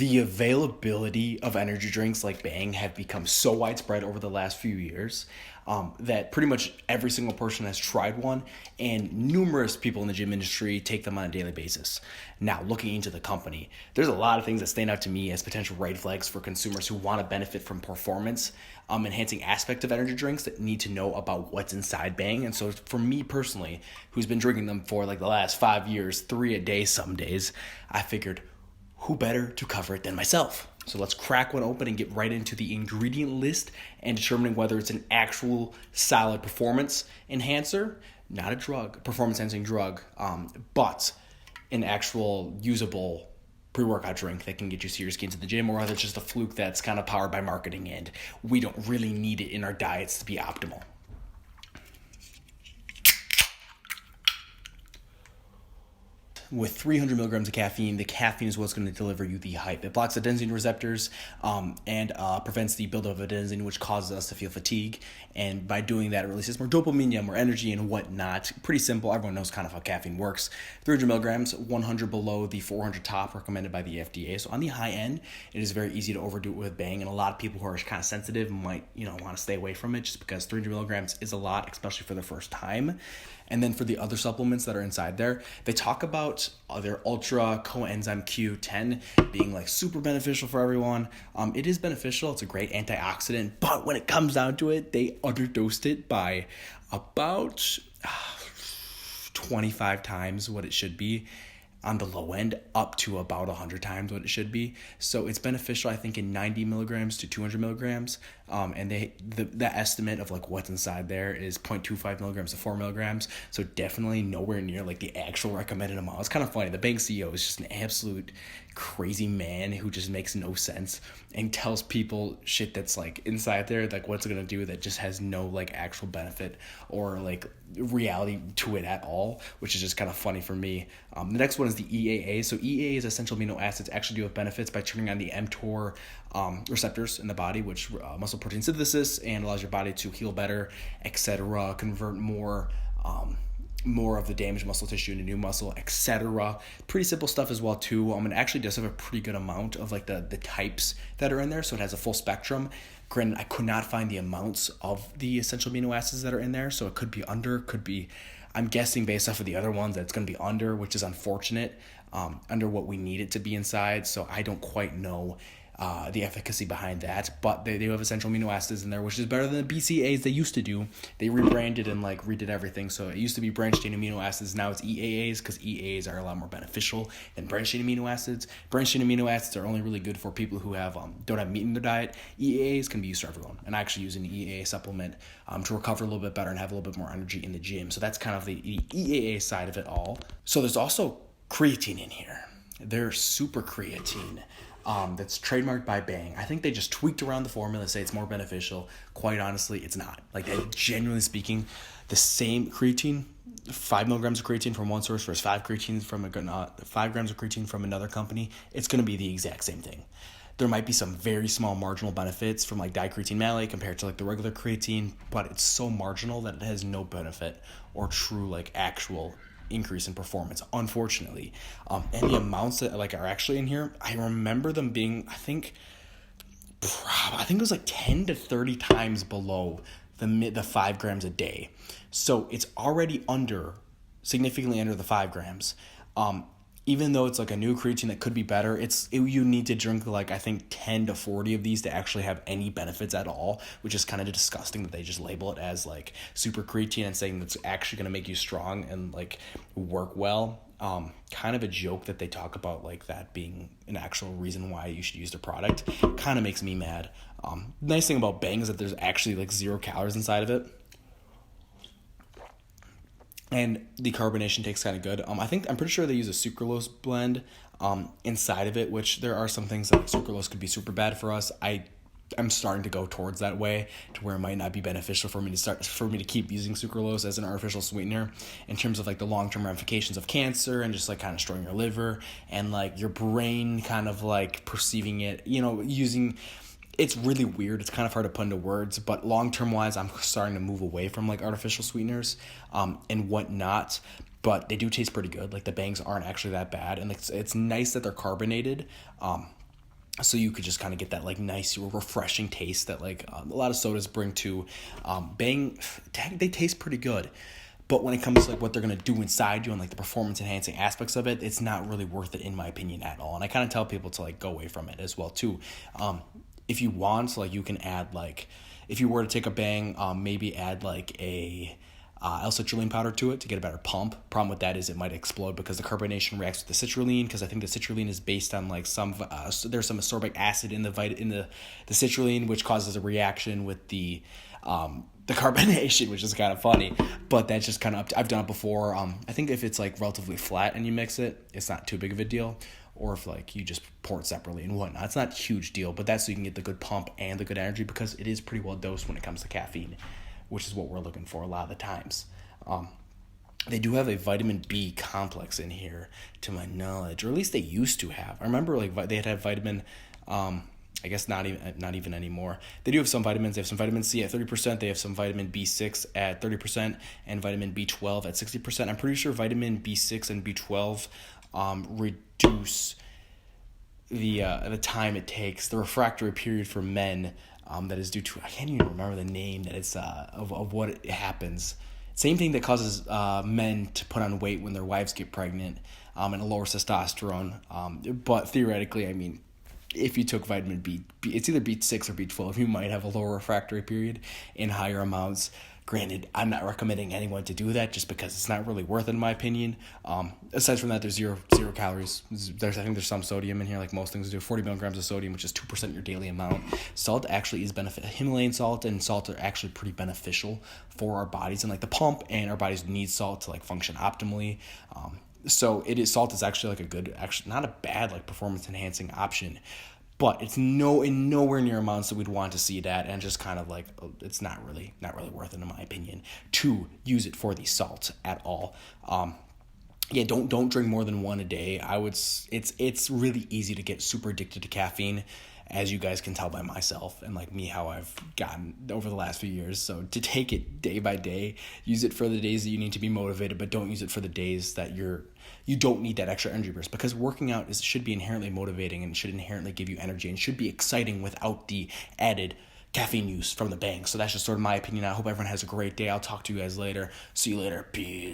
the availability of energy drinks like Bang have become so widespread over the last few years that pretty much every single person has tried one, and numerous people in the gym industry take them on a daily basis. Now, looking into the company, there's a lot of things that stand out to me as potential red flags for consumers who want to benefit from performance enhancing aspect of energy drinks that need to know about what's inside Bang. And so for me personally, who's been drinking them for like the last 5 years, 3 a day some days, I figured, who better to cover it than myself? So let's crack one open and get right into the ingredient list and determining whether it's an actual solid performance enhancer, not a drug, performance enhancing drug, but an actual usable pre-workout drink that can get you serious gains at the gym, or whether it's just a fluke that's kind of powered by marketing and we don't really need it in our diets to be optimal. With 300 milligrams of caffeine, the caffeine is what's going to deliver you the hype. It blocks adenosine receptors and prevents the buildup of adenosine, which causes us to feel fatigue. And by doing that, it releases more dopamine, more energy, and whatnot. Pretty simple. Everyone knows kind of how caffeine works. 300 milligrams, 100 below the 400 top recommended by the FDA. So on the high end, it is very easy to overdo it with Bang. And a lot of people who are kind of sensitive might, want to stay away from it just because 300 milligrams is a lot, especially for the first time. And then for the other supplements that are inside there, they talk about their Ultra Coenzyme Q10 being like super beneficial for everyone. It is beneficial. It's a great antioxidant. But when it comes down to it, they underdosed it by about 25 times what it should be on the low end, up to about 100 times what it should be. So it's beneficial, I think, in 90 milligrams to 200 milligrams. And the estimate of like what's inside there is 0.25 milligrams to 4 milligrams. So definitely nowhere near like the actual recommended amount. It's kind of funny. The Bang CEO is just an absolute crazy man who just makes no sense and tells people shit that's like inside there, like what's it gonna do, that just has no like actual benefit or like reality to it at all, which is just kind of funny for me. The next one is the EAA. So EAA is essential amino acids, actually do have benefits by turning on the mTOR receptors in the body, which muscle protein synthesis, and allows your body to heal better, etc., convert more of the damaged muscle tissue into new muscle, etc. Pretty simple stuff as well too. It actually does have a pretty good amount of like the types that are in there, so it has a full spectrum. Granted, I could not find the amounts of the essential amino acids that are in there, so it could be under, could be, I'm guessing based off of the other ones that it's going to be under, which is unfortunate, under what we need it to be inside. So I don't quite know the efficacy behind that, but they do have essential amino acids in there, which is better than the BCAAs they used to do. They rebranded and like redid everything. So it used to be branched chain amino acids. Now it's EAAs, because EAAs are a lot more beneficial than branched chain amino acids. Branched chain amino acids are only really good for people who have don't have meat in their diet. EAAs can be used for everyone. And I actually use an EAA supplement to recover a little bit better and have a little bit more energy in the gym. So that's kind of the EAA side of it all. So there's also creatine in here. There's super creatine. That's trademarked by Bang. I think they just tweaked around the formula to say it's more beneficial. Quite honestly, it's not. Like, genuinely speaking, the same creatine, 5 milligrams of creatine from one source versus 5 grams of creatine from another company, it's going to be the exact same thing. There might be some very small marginal benefits from like dicreatine malate compared to like the regular creatine, but it's so marginal that it has no benefit or true like actual increase in performance, unfortunately. And the amounts that like are actually in here, I remember them being, I think it was like 10 to 30 times below the 5 grams a day. So it's already significantly under the 5 grams. Even though it's like a new creatine that could be better, you need to drink like I think 10 to 40 of these to actually have any benefits at all, which is kind of disgusting that they just label it as like super creatine and saying that's actually going to make you strong and like work well. Kind of a joke that they talk about like that being an actual reason why you should use the product. Kind of makes me mad. Nice thing about Bang is that there's actually like 0 calories inside of it. And the carbonation tastes kind of good. I'm pretty sure they use a sucralose blend inside of it, which there are some things that like sucralose could be super bad for us. I'm starting to go towards that way to where it might not be beneficial for me to keep using sucralose as an artificial sweetener in terms of like the long-term ramifications of cancer and just like kind of destroying your liver and like your brain kind of like perceiving it, using. It's really weird. It's kind of hard to put into words, but long-term wise, I'm starting to move away from like artificial sweeteners and whatnot, but they do taste pretty good. Like the Bangs aren't actually that bad, and it's nice that they're carbonated. So you could just kind of get that like nice refreshing taste that like a lot of sodas bring to Bang. They taste pretty good, but when it comes to like what they're going to do inside you and like the performance enhancing aspects of it, it's not really worth it in my opinion at all. And I kind of tell people to like go away from it as well too. If you want, like, you can add like, if you were to take a Bang, maybe add like a L-citrulline powder to it to get a better pump. Problem with that is it might explode because the carbonation reacts with the citrulline, because I think the citrulline is based on like there's some ascorbic acid in the citrulline, which causes a reaction with the carbonation, which is kind of funny. But that's just kind of I've done it before. I think if it's like relatively flat and you mix it, it's not too big of a deal. Or if like you just pour it separately and whatnot, it's not a huge deal. But that's so you can get the good pump and the good energy, because it is pretty well dosed when it comes to caffeine, which is what we're looking for a lot of the times. They do have a vitamin B complex in here, to my knowledge, or at least they used to have. I remember like they had vitamin. I guess not even anymore. They do have some vitamins. They have some vitamin C at 30%. They have some vitamin B6 at 30%, and vitamin B12 at 60%. I'm pretty sure vitamin B6 and B12 reduce the time it takes, the refractory period for men, that is due to, I can't even remember the name that it's of what it happens. Same thing that causes men to put on weight when their wives get pregnant, and a lower testosterone. But theoretically, I mean, if you took vitamin B, it's either B6 or B12, you might have a lower refractory period in higher amounts. Granted, I'm not recommending anyone to do that just because it's not really worth it in my opinion. Aside from that, there's zero calories. I think there's some sodium in here, like most things do. 40 milligrams of sodium, which is 2% your daily amount. Salt actually is Himalayan salt and salt are actually pretty beneficial for our bodies and like the pump, and our bodies need salt to like function optimally. So salt is actually like a good, actually not a bad like performance enhancing option, but it's nowhere near amounts that we'd want to see it at, and just kind of like it's not really worth it in my opinion to use it for the salt at all. Yeah, don't drink more than one a day. It's really easy to get super addicted to caffeine, as you guys can tell by myself and like me, how I've gotten over the last few years. So to take it day by day, use it for the days that you need to be motivated, but don't use it for the days that you don't need that extra energy burst, because working out should be inherently motivating and should inherently give you energy and should be exciting without the added caffeine use from the Bang. So that's just sort of my opinion. I hope everyone has a great day. I'll talk to you guys later. See you later. Peace.